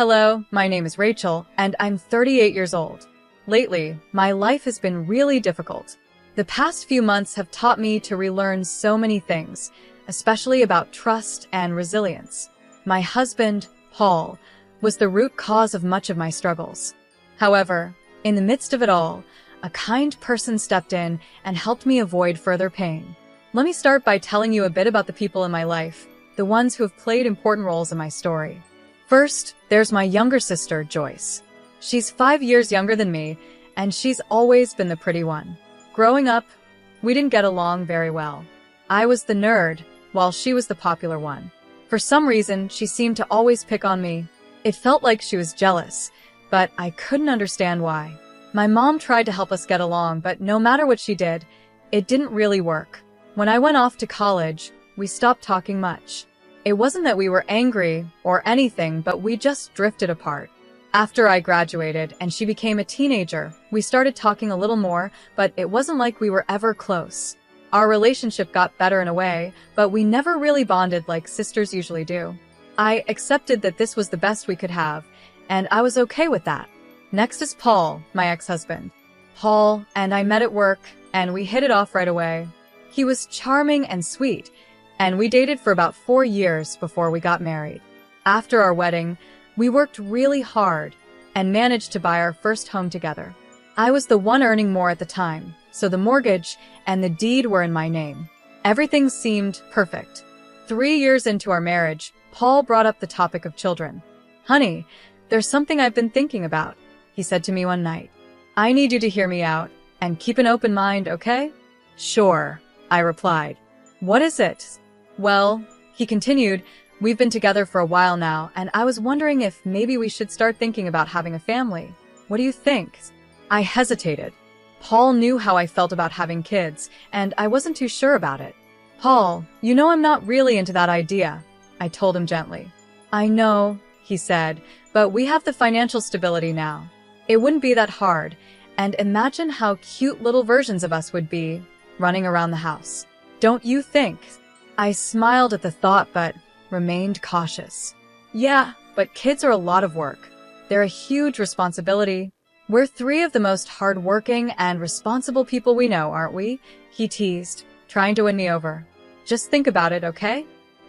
Hello, my name is Rachel, and I'm 38 years old. Lately, my life has been really difficult. The past few months have taught me to relearn so many things, especially about trust and resilience. My husband, Paul, was the root cause of much of my struggles. However, in the midst of it all, a kind person stepped in and helped me avoid further pain. Let me start by telling you a bit about the people in my life, the ones who have played important roles in my story. First, there's my younger sister, Joyce. She's 5 years younger than me, and she's always been the pretty one. Growing up, we didn't get along very well. I was the nerd, while she was the popular one. For some reason, she seemed to always pick on me. It felt like she was jealous, but I couldn't understand why. My mom tried to help us get along, but no matter what she did, it didn't really work. When I went off to college, we stopped talking much. It wasn't that we were angry or anything, but we just drifted apart. After I graduated and she became a teenager, we started talking a little more, but it wasn't like we were ever close. Our relationship got better in a way, but we never really bonded like sisters usually do. I accepted that this was the best we could have, and I was okay with that. Next is Paul, my ex-husband. Paul and I met at work, and we hit it off right away. He was charming and sweet, and we dated for about 4 years before we got married. After our wedding, we worked really hard and managed to buy our first home together. I was the one earning more at the time, so the mortgage and the deed were in my name. Everything seemed perfect. 3 years into our marriage, Paul brought up the topic of children. "Honey, there's something I've been thinking about," he said to me one night. "I need you to hear me out and keep an open mind, okay?" "Sure," I replied. "What is it?" "Well," he continued, "we've been together for a while now, and I was wondering if maybe we should start thinking about having a family. What do you think?" I hesitated. Paul knew how I felt about having kids, and I wasn't too sure about it. "Paul, you know I'm not really into that idea," I told him gently. "I know," he said, "but we have the financial stability now. It wouldn't be that hard, and imagine how cute little versions of us would be running around the house. Don't you think?" I smiled at the thought, but remained cautious. "Yeah, but kids are a lot of work. They're a huge responsibility. We're 3 of the most hardworking and responsible people we know, aren't we?" he teased, trying to win me over. "Just think about it, okay?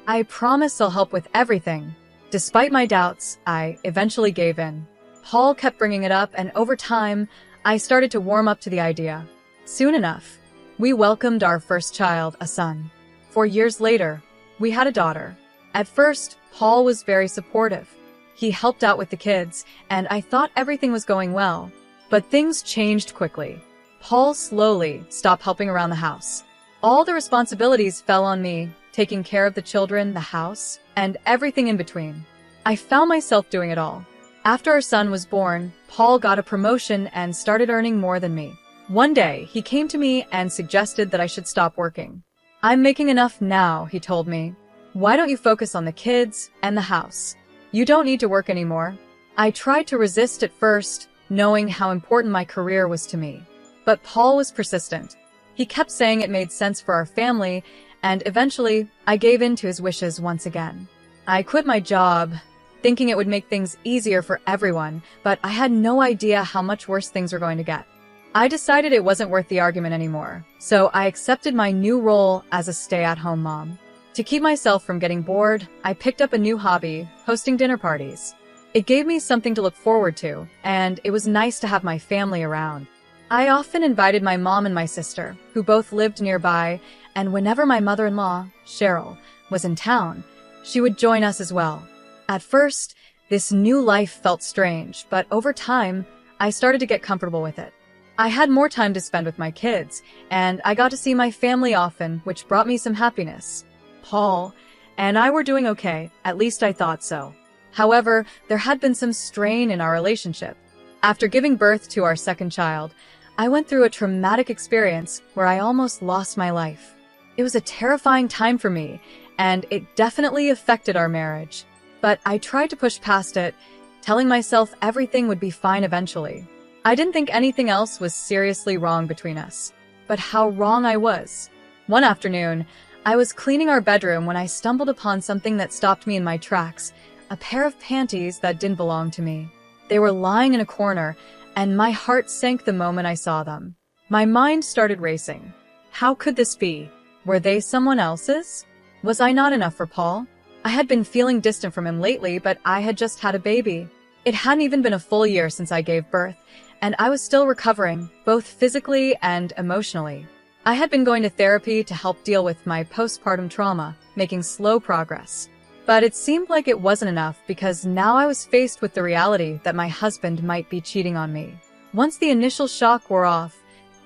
I promise I'll help with everything." Despite my doubts, I eventually gave in. Paul kept bringing it up, and over time, I started to warm up to the idea. Soon enough, we welcomed our first child, a son. 4 years later, we had a daughter. At first, Paul was very supportive. He helped out with the kids, and I thought everything was going well. But things changed quickly. Paul slowly stopped helping around the house. All the responsibilities fell on me, taking care of the children, the house, and everything in between. I found myself doing it all. After our son was born, Paul got a promotion and started earning more than me. One day, he came to me and suggested that I should stop working. "I'm making enough now," he told me. "Why don't you focus on the kids and the house? You don't need to work anymore." I tried to resist at first, knowing how important my career was to me. But Paul was persistent. He kept saying it made sense for our family, and eventually, I gave in to his wishes once again. I quit my job, thinking it would make things easier for everyone, but I had no idea how much worse things were going to get. I decided it wasn't worth the argument anymore, so I accepted my new role as a stay-at-home mom. To keep myself from getting bored, I picked up a new hobby, hosting dinner parties. It gave me something to look forward to, and it was nice to have my family around. I often invited my mom and my sister, who both lived nearby, and whenever my mother-in-law, Cheryl, was in town, she would join us as well. At first, this new life felt strange, but over time, I started to get comfortable with it. I had more time to spend with my kids, and I got to see my family often, which brought me some happiness. Paul and I were doing okay, at least I thought so. However, there had been some strain in our relationship. After giving birth to our second child, I went through a traumatic experience where I almost lost my life. It was a terrifying time for me, and it definitely affected our marriage. But I tried to push past it, telling myself everything would be fine eventually. I didn't think anything else was seriously wrong between us. But how wrong I was. One afternoon, I was cleaning our bedroom when I stumbled upon something that stopped me in my tracks, a pair of panties that didn't belong to me. They were lying in a corner, and my heart sank the moment I saw them. My mind started racing. How could this be? Were they someone else's? Was I not enough for Paul? I had been feeling distant from him lately, but I had just had a baby. It hadn't even been a full year since I gave birth, and I was still recovering, both physically and emotionally. I had been going to therapy to help deal with my postpartum trauma, making slow progress. But it seemed like it wasn't enough because now I was faced with the reality that my husband might be cheating on me. Once the initial shock wore off,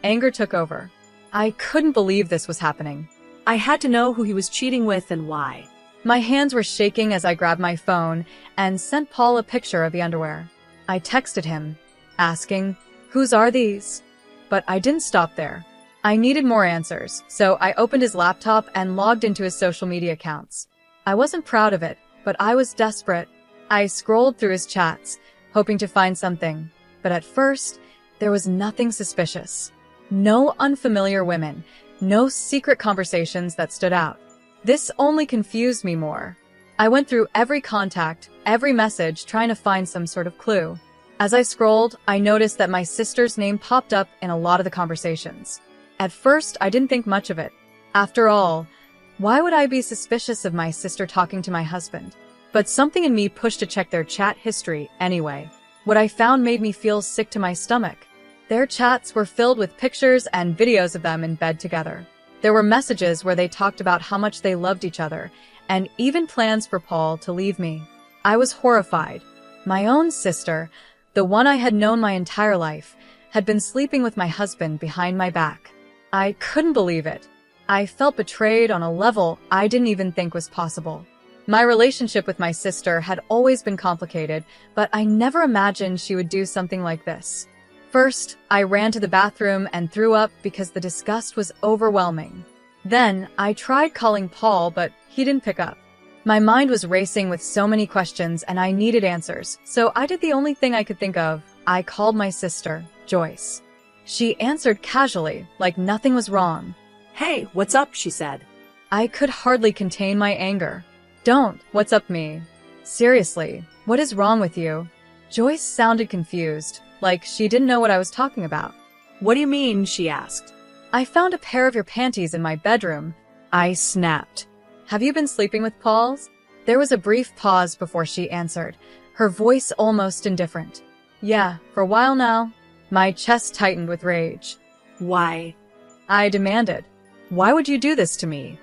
anger took over. I couldn't believe this was happening. I had to know who he was cheating with and why. My hands were shaking as I grabbed my phone and sent Paul a picture of the underwear. I texted him, asking, "Whose are these?" But I didn't stop there. I needed more answers, so I opened his laptop and logged into his social media accounts. I wasn't proud of it, but I was desperate. I scrolled through his chats, hoping to find something, but at first, there was nothing suspicious. No unfamiliar women, no secret conversations that stood out. This only confused me more. I went through every contact, every message, trying to find some sort of clue. As I scrolled, I noticed that my sister's name popped up in a lot of the conversations. At first, I didn't think much of it. After all, why would I be suspicious of my sister talking to my husband? But something in me pushed to check their chat history anyway. What I found made me feel sick to my stomach. Their chats were filled with pictures and videos of them in bed together. There were messages where they talked about how much they loved each other, and even plans for Paul to leave me. I was horrified. My own sister, the one I had known my entire life, had been sleeping with my husband behind my back. I couldn't believe it. I felt betrayed on a level I didn't even think was possible. My relationship with my sister had always been complicated, but I never imagined she would do something like this. First, I ran to the bathroom and threw up because the disgust was overwhelming. Then, I tried calling Paul, but he didn't pick up. My mind was racing with so many questions and I needed answers, so I did the only thing I could think of. I called my sister, Joyce. She answered casually, like nothing was wrong. "Hey, what's up?" she said. I could hardly contain my anger. "Don't, what's up me? Seriously, what is wrong with you?" Joyce sounded confused, like she didn't know what I was talking about. "What do you mean?" she asked. "I found a pair of your panties in my bedroom." I snapped. "Have you been sleeping with Paul's?" There was a brief pause before she answered, her voice almost indifferent. "Yeah, for a while now." My chest tightened with rage. "Why?" I demanded. "Why would you do this to me?"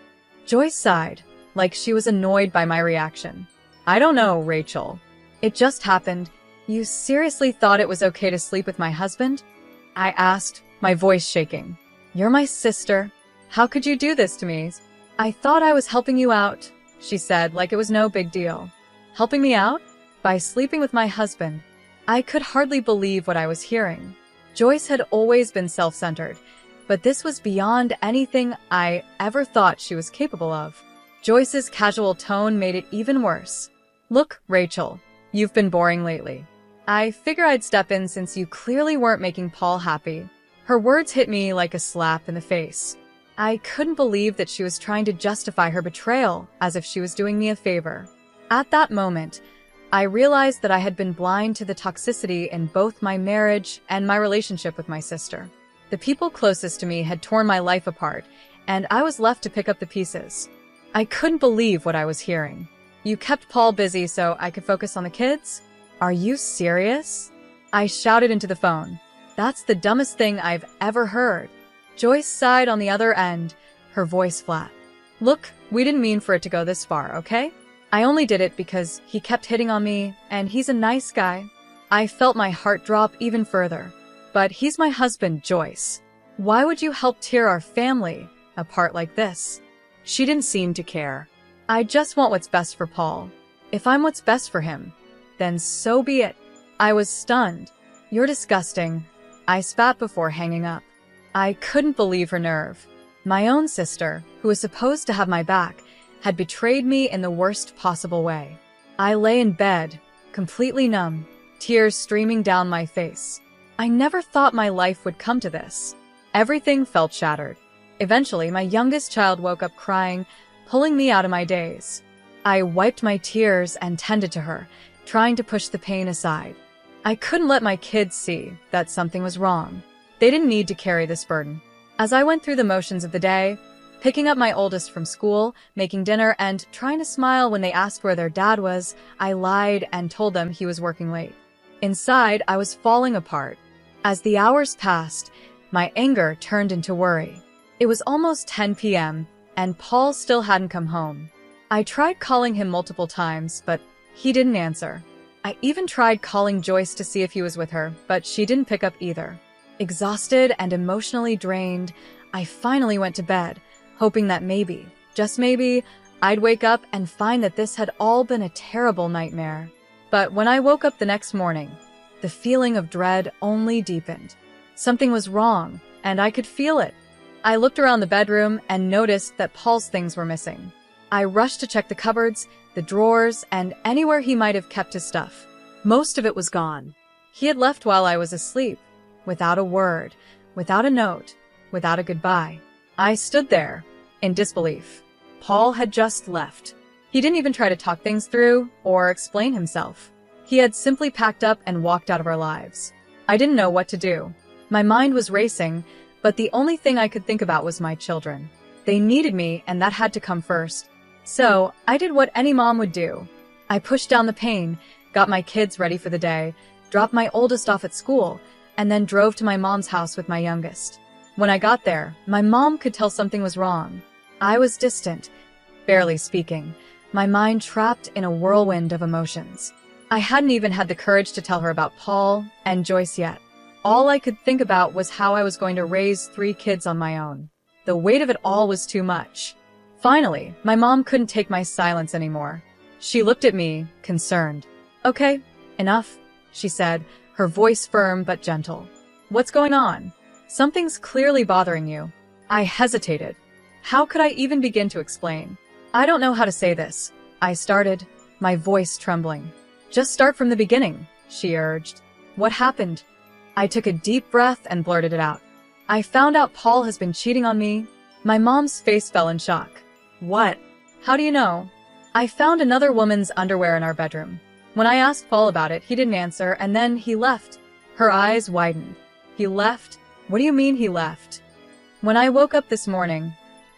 Joyce sighed, like she was annoyed by my reaction. "I don't know, Rachel. It just happened. You seriously thought it was okay to sleep with my husband?" I asked, my voice shaking. "You're my sister. How could you do this to me?" "I thought I was helping you out," she said, like it was no big deal. Helping me out? By sleeping with my husband. I could hardly believe what I was hearing. Joyce had always been self-centered, but this was beyond anything I ever thought she was capable of. Joyce's casual tone made it even worse. "Look, Rachel, you've been boring lately. I figure I'd step in since you clearly weren't making Paul happy." Her words hit me like a slap in the face. I couldn't believe that she was trying to justify her betrayal as if she was doing me a favor. At that moment, I realized that I had been blind to the toxicity in both my marriage and my relationship with my sister. The people closest to me had torn my life apart, and I was left to pick up the pieces. I couldn't believe what I was hearing. "You kept Paul busy so I could focus on the kids? Are you serious?" I shouted into the phone. "That's the dumbest thing I've ever heard." Joyce sighed on the other end, her voice flat. "Look, we didn't mean for it to go this far, okay? I only did it because he kept hitting on me, and he's a nice guy." I felt my heart drop even further. "But he's my husband, Joyce. Why would you help tear our family apart like this?" She didn't seem to care. "I just want what's best for Paul. If I'm what's best for him, then so be it." I was stunned. "You're disgusting," I spat before hanging up. I couldn't believe her nerve. My own sister, who was supposed to have my back, had betrayed me in the worst possible way. I lay in bed, completely numb, tears streaming down my face. I never thought my life would come to this. Everything felt shattered. Eventually, my youngest child woke up crying, pulling me out of my daze. I wiped my tears and tended to her, trying to push the pain aside. I couldn't let my kids see that something was wrong. They didn't need to carry this burden. As I went through the motions of the day, picking up my oldest from school, making dinner, and trying to smile when they asked where their dad was, I lied and told them he was working late. Inside, I was falling apart. As the hours passed, my anger turned into worry. It was almost 10 p.m., and Paul still hadn't come home. I tried calling him multiple times, but he didn't answer. I even tried calling Joyce to see if he was with her, but she didn't pick up either. Exhausted and emotionally drained, I finally went to bed, hoping that maybe, just maybe, I'd wake up and find that this had all been a terrible nightmare. But when I woke up the next morning, the feeling of dread only deepened. Something was wrong, and I could feel it. I looked around the bedroom and noticed that Paul's things were missing. I rushed to check the cupboards, the drawers, and anywhere he might have kept his stuff. Most of it was gone. He had left while I was asleep, without a word, without a note, without a goodbye. I stood there, in disbelief. Paul had just left. He didn't even try to talk things through or explain himself. He had simply packed up and walked out of our lives. I didn't know what to do. My mind was racing, but the only thing I could think about was my children. They needed me, and that had to come first. So, I did what any mom would do. I pushed down the pain, got my kids ready for the day, dropped my oldest off at school, and then drove to my mom's house with my youngest. When I got there, my mom could tell something was wrong. I was distant, barely speaking, my mind trapped in a whirlwind of emotions. I hadn't even had the courage to tell her about Paul and Joyce yet. All I could think about was how I was going to raise 3 kids on my own. The weight of it all was too much. Finally, my mom couldn't take my silence anymore. She looked at me, concerned. "Okay, enough," she said, her voice firm but gentle. "What's going on? Something's clearly bothering you." I hesitated. How could I even begin to explain? "I don't know how to say this," I started, my voice trembling. "Just start from the beginning," she urged. "What happened?" I took a deep breath and blurted it out. "I found out Paul has been cheating on me." My mom's face fell in shock. What? "How do you know?" "I found another woman's underwear in our bedroom. When I asked Paul about it, he didn't answer, and then he left." Her eyes widened. "He left? What do you mean he left?" "When I woke up this morning,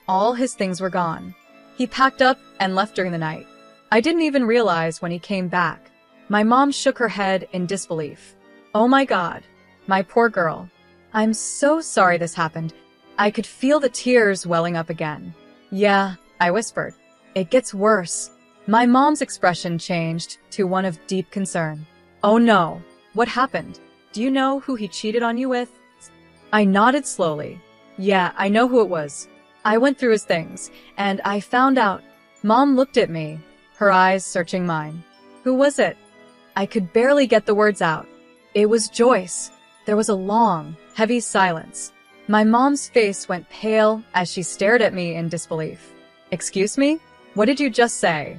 all his things were gone. He packed up and left during the night. I didn't even realize when he came back." My mom shook her head in disbelief. "Oh my God. My poor girl. I'm so sorry this happened." I could feel the tears welling up again. "Yeah," I whispered. "It gets worse." My mom's expression changed to one of deep concern. "Oh no. What happened? Do you know who he cheated on you with?" I nodded slowly. "Yeah, I know who it was. I went through his things, and I found out." Mom looked at me, her eyes searching mine. "Who was it?" I could barely get the words out. "It was Joyce." There was a long, heavy silence. My mom's face went pale as she stared at me in disbelief. "Excuse me? What did you just say?"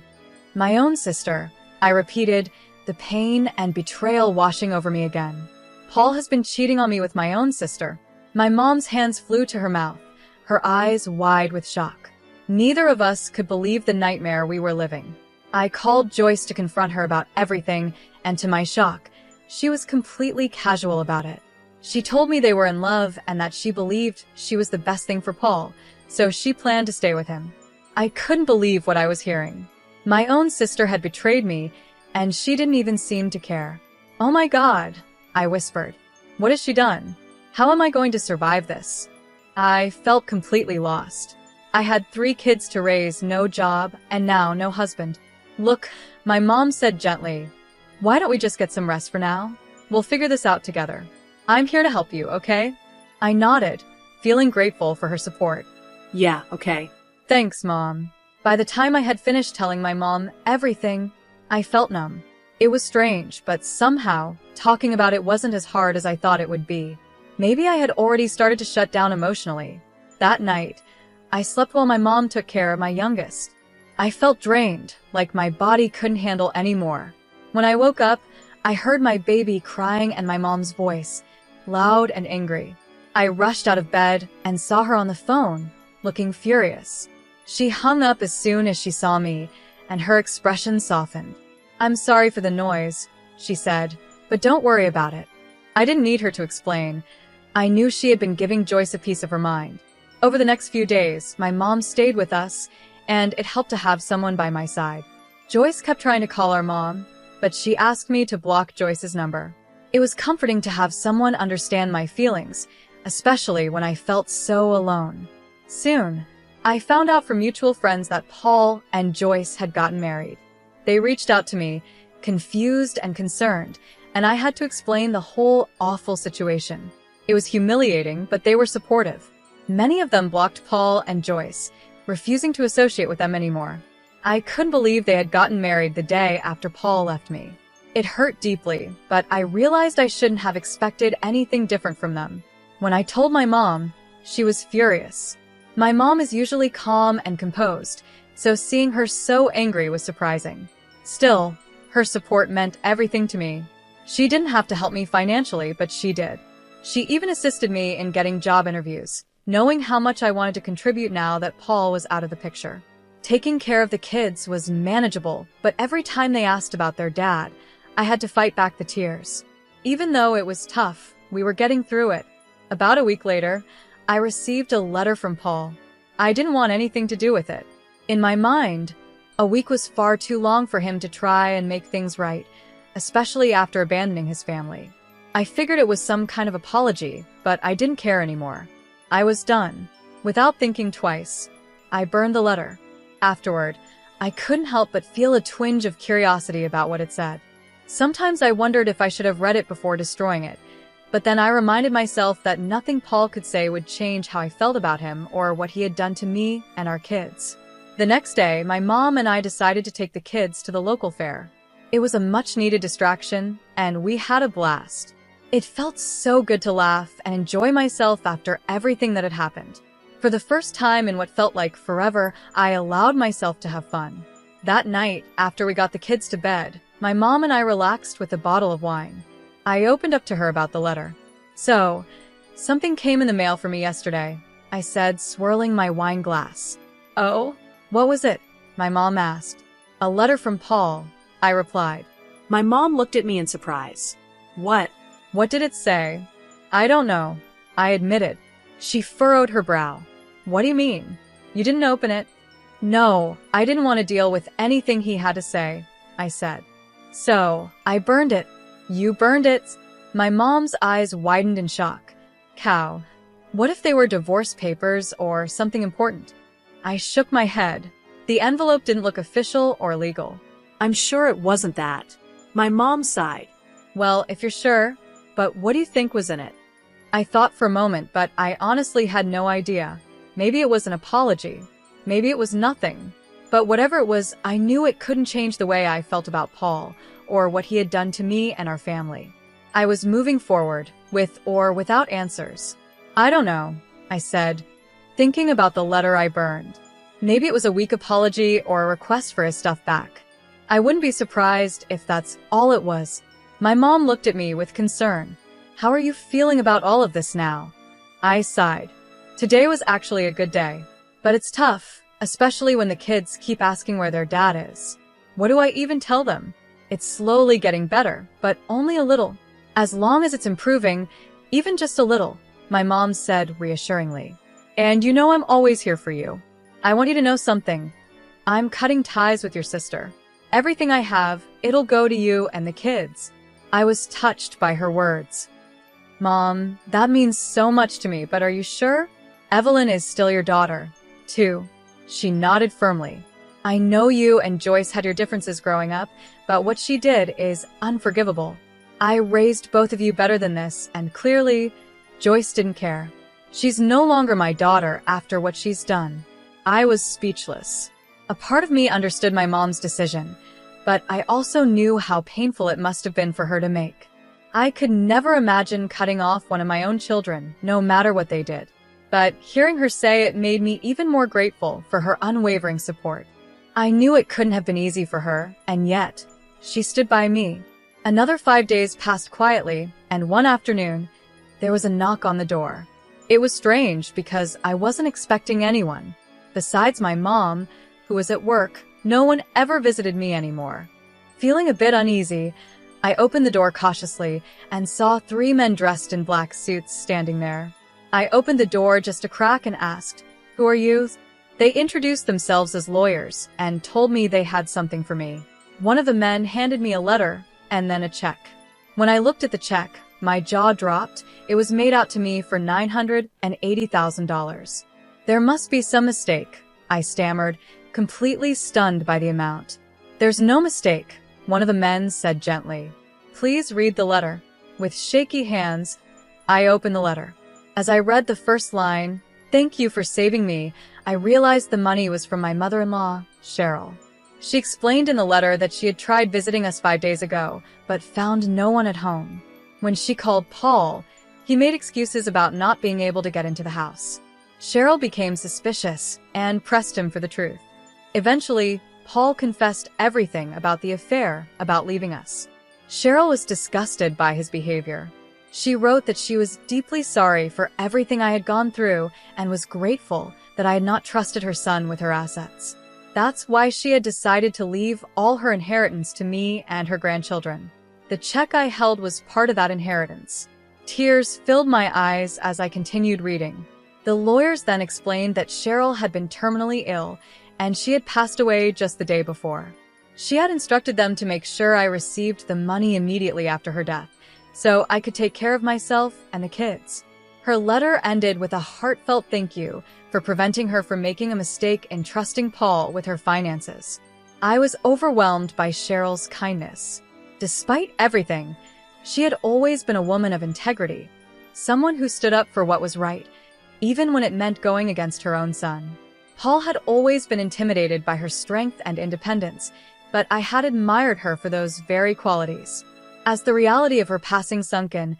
"My own sister," I repeated, the pain and betrayal washing over me again. "Paul has been cheating on me with my own sister." My mom's hands flew to her mouth, her eyes wide with shock. Neither of us could believe the nightmare we were living. I called Joyce to confront her about everything, and to my shock, she was completely casual about it. She told me they were in love and that she believed she was the best thing for Paul, so she planned to stay with him. I couldn't believe what I was hearing. My own sister had betrayed me, and she didn't even seem to care. "Oh my God," I whispered. "What has she done? How am I going to survive this?" I felt completely lost. I had 3 kids to raise, no job, and now no husband. "Look," my mom said gently, "why don't we just get some rest for now? We'll figure this out together. I'm here to help you, okay?" I nodded, feeling grateful for her support. Yeah, okay. "Thanks, Mom." By the time I had finished telling my mom everything, I felt numb. It was strange, but somehow, talking about it wasn't as hard as I thought it would be. Maybe I had already started to shut down emotionally. That night, I slept while my mom took care of my youngest. I felt drained, like my body couldn't handle any more. When I woke up, I heard my baby crying and my mom's voice, loud and angry. I rushed out of bed and saw her on the phone, looking furious. She hung up as soon as she saw me, and her expression softened. "I'm sorry for the noise," she said, "but don't worry about it." I didn't need her to explain. I knew she had been giving Joyce a piece of her mind. Over the next few days, my mom stayed with us, and it helped to have someone by my side. Joyce kept trying to call our mom, but she asked me to block Joyce's number. It was comforting to have someone understand my feelings, especially when I felt so alone. Soon, I found out from mutual friends that Paul and Joyce had gotten married. They reached out to me, confused and concerned, and I had to explain the whole awful situation. It was humiliating, but they were supportive. Many of them blocked Paul and Joyce, refusing to associate with them anymore. I couldn't believe they had gotten married the day after Paul left me. It hurt deeply, but I realized I shouldn't have expected anything different from them. When I told my mom, she was furious. My mom is usually calm and composed, so seeing her so angry was surprising. Still, her support meant everything to me. She didn't have to help me financially, but she did. She even assisted me in getting job interviews, knowing how much I wanted to contribute now that Paul was out of the picture. Taking care of the kids was manageable, but every time they asked about their dad, I had to fight back the tears. Even though it was tough, we were getting through it. About a week later, I received a letter from Paul. I didn't want anything to do with it. In my mind, a week was far too long for him to try and make things right, especially after abandoning his family. I figured it was some kind of apology, but I didn't care anymore. I was done. Without thinking twice, I burned the letter. Afterward, I couldn't help but feel a twinge of curiosity about what it said. Sometimes I wondered if I should have read it before destroying it, but then I reminded myself that nothing Paul could say would change how I felt about him or what he had done to me and our kids. The next day, my mom and I decided to take the kids to the local fair. It was a much-needed distraction, and we had a blast. It felt so good to laugh and enjoy myself after everything that had happened. For the first time in what felt like forever, I allowed myself to have fun. That night, after we got the kids to bed, my mom and I relaxed with a bottle of wine. I opened up to her about the letter. "So, something came in the mail for me yesterday," I said, swirling my wine glass. "Oh? What was it?" my mom asked. "A letter from Paul," I replied. My mom looked at me in surprise. "What?" "What did it say?" "I don't know," I admitted. She furrowed her brow. "What do you mean? You didn't open it?" "No, I didn't want to deal with anything he had to say," I said. "So, I burned it." "You burned it?" My mom's eyes widened in shock. "Cow. What if they were divorce papers or something important?" I shook my head. The envelope didn't look official or legal. "I'm sure it wasn't that." My mom sighed. "Well, if you're sure, but what do you think was in it?" I thought for a moment, but I honestly had no idea. Maybe it was an apology. Maybe it was nothing. But whatever it was, I knew it couldn't change the way I felt about Paul, or what he had done to me and our family. I was moving forward, with or without answers. "I don't know," I said, thinking about the letter I burned. Maybe it was a weak apology or a request for his stuff back. I wouldn't be surprised if that's all it was. My mom looked at me with concern. "How are you feeling about all of this now?" I sighed. Today was actually a good day. But it's tough, especially when the kids keep asking where their dad is. What do I even tell them? It's slowly getting better, but only a little. As long as it's improving, even just a little, my mom said reassuringly. "And you know I'm always here for you. I want you to know something. I'm cutting ties with your sister. Everything I have, it'll go to you and the kids." I was touched by her words. "Mom, that means so much to me, but are you sure? Evelyn is still your daughter, too." She nodded firmly. "I know you and Joyce had your differences growing up, but what she did is unforgivable. I raised both of you better than this, and clearly, Joyce didn't care. She's no longer my daughter after what she's done." I was speechless. A part of me understood my mom's decision, but I also knew how painful it must have been for her to make. I could never imagine cutting off one of my own children, no matter what they did. But hearing her say it made me even more grateful for her unwavering support. I knew it couldn't have been easy for her, and yet, she stood by me. Another 5 days passed quietly, and one afternoon, there was a knock on the door. It was strange because I wasn't expecting anyone. Besides my mom, who was at work, No one ever visited me anymore. Feeling a bit uneasy, I opened the door cautiously and saw 3 men dressed in black suits standing there. I opened the door just a crack and asked, "Who are you?" They introduced themselves as lawyers and told me they had something for me. One of the men handed me a letter and then a check. When I looked at the check, my jaw dropped. It was made out to me for $980,000. "There must be some mistake," I stammered, completely stunned by the amount. "There's no mistake," one of the men said gently. "Please read the letter." With shaky hands, I opened the letter. As I read the first line, "Thank you for saving me," I realized the money was from my mother-in-law, Cheryl. She explained in the letter that she had tried visiting us 5 days ago, but found no one at home. When she called Paul, he made excuses about not being able to get into the house. Cheryl became suspicious and pressed him for the truth. Eventually, Paul confessed everything about the affair, about leaving us. Cheryl was disgusted by his behavior. She wrote that she was deeply sorry for everything I had gone through and was grateful that I had not trusted her son with her assets. That's why she had decided to leave all her inheritance to me and her grandchildren. The check I held was part of that inheritance. Tears filled my eyes as I continued reading. The lawyers then explained that Cheryl had been terminally ill and she had passed away just the day before. She had instructed them to make sure I received the money immediately after her death, so I could take care of myself and the kids. Her letter ended with a heartfelt thank you for preventing her from making a mistake in trusting Paul with her finances. I was overwhelmed by Cheryl's kindness. Despite everything, she had always been a woman of integrity, someone who stood up for what was right, even when it meant going against her own son. Paul had always been intimidated by her strength and independence, but I had admired her for those very qualities. As the reality of her passing sunk in,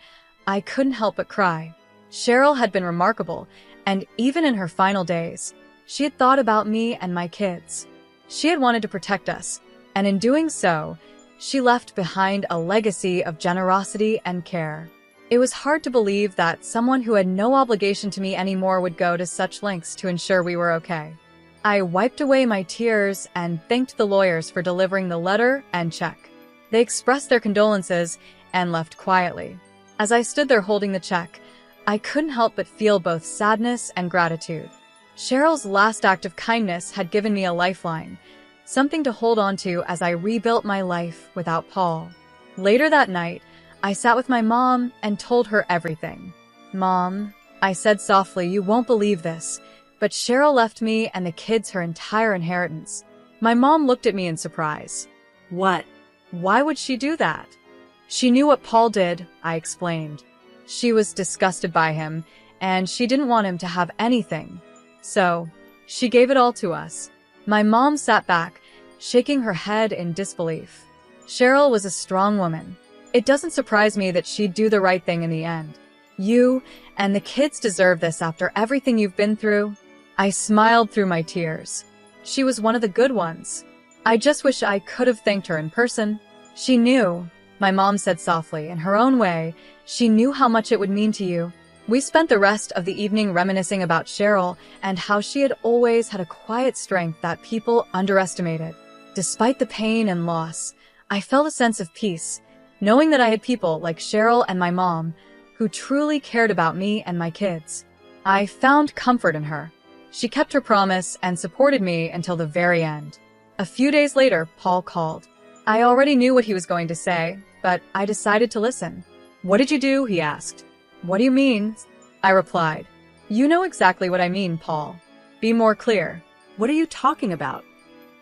I couldn't help but cry. Cheryl had been remarkable, and even in her final days, she had thought about me and my kids. She had wanted to protect us, and in doing so, she left behind a legacy of generosity and care. It was hard to believe that someone who had no obligation to me anymore would go to such lengths to ensure we were okay. I wiped away my tears and thanked the lawyers for delivering the letter and check. They expressed their condolences and left quietly. As I stood there holding the check, I couldn't help but feel both sadness and gratitude. Cheryl's last act of kindness had given me a lifeline, something to hold on to as I rebuilt my life without Paul. Later that night, I sat with my mom and told her everything. "Mom," I said softly, "you won't believe this, but Cheryl left me and the kids her entire inheritance." My mom looked at me in surprise. What? "Why would she do that?" "She knew what Paul did," I explained. "She was disgusted by him, and she didn't want him to have anything. So, she gave it all to us." My mom sat back, shaking her head in disbelief. Cheryl was a strong woman. It doesn't surprise me that she'd do the right thing in the end. You and the kids deserve this after everything you've been through. I smiled through my tears. She was one of the good ones. I just wish I could have thanked her in person. "She knew," my mom said softly, in her own way, "she knew how much it would mean to you." We spent the rest of the evening reminiscing about Cheryl and how she had always had a quiet strength that people underestimated. Despite the pain and loss, I felt a sense of peace, knowing that I had people like Cheryl and my mom who truly cared about me and my kids. I found comfort in her. She kept her promise and supported me until the very end. A few days later, Paul called. I already knew what he was going to say, but I decided to listen. "What did you do?" he asked. "What do you mean?" I replied. "You know exactly what I mean, Paul. Be more clear." What are you talking about?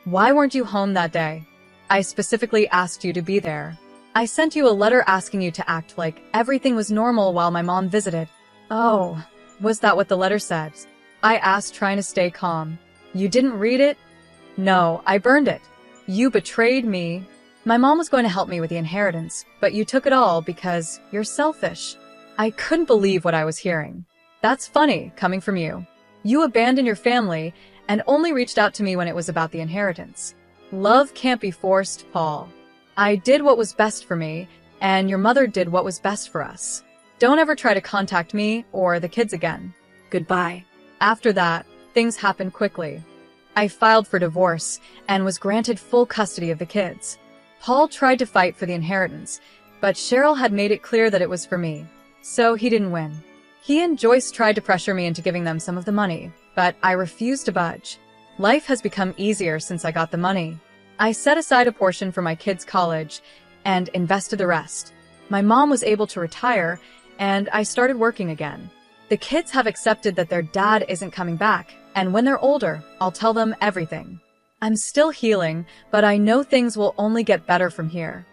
"Why weren't you home that day? I specifically asked you to be there. I sent you a letter asking you to act like everything was normal while my mom visited." "Oh, was that what the letter said?" I asked, trying to stay calm. "You didn't read it?" "No, I burned it. You betrayed me. My mom was going to help me with the inheritance, but you took it all because you're selfish." I couldn't believe what I was hearing. "That's funny, coming from you. You abandoned your family and only reached out to me when it was about the inheritance. Love can't be forced, Paul. I did what was best for me, and your mother did what was best for us. Don't ever try to contact me or the kids again." Goodbye. After that, things happened quickly. I filed for divorce and was granted full custody of the kids. Paul tried to fight for the inheritance, but Cheryl had made it clear that it was for me, so he didn't win. He and Joyce tried to pressure me into giving them some of the money, but I refused to budge. Life has become easier since I got the money. I set aside a portion for my kids' college and invested the rest. My mom was able to retire, and I started working again. The kids have accepted that their dad isn't coming back, and when they're older, I'll tell them everything. I'm still healing, but I know things will only get better from here.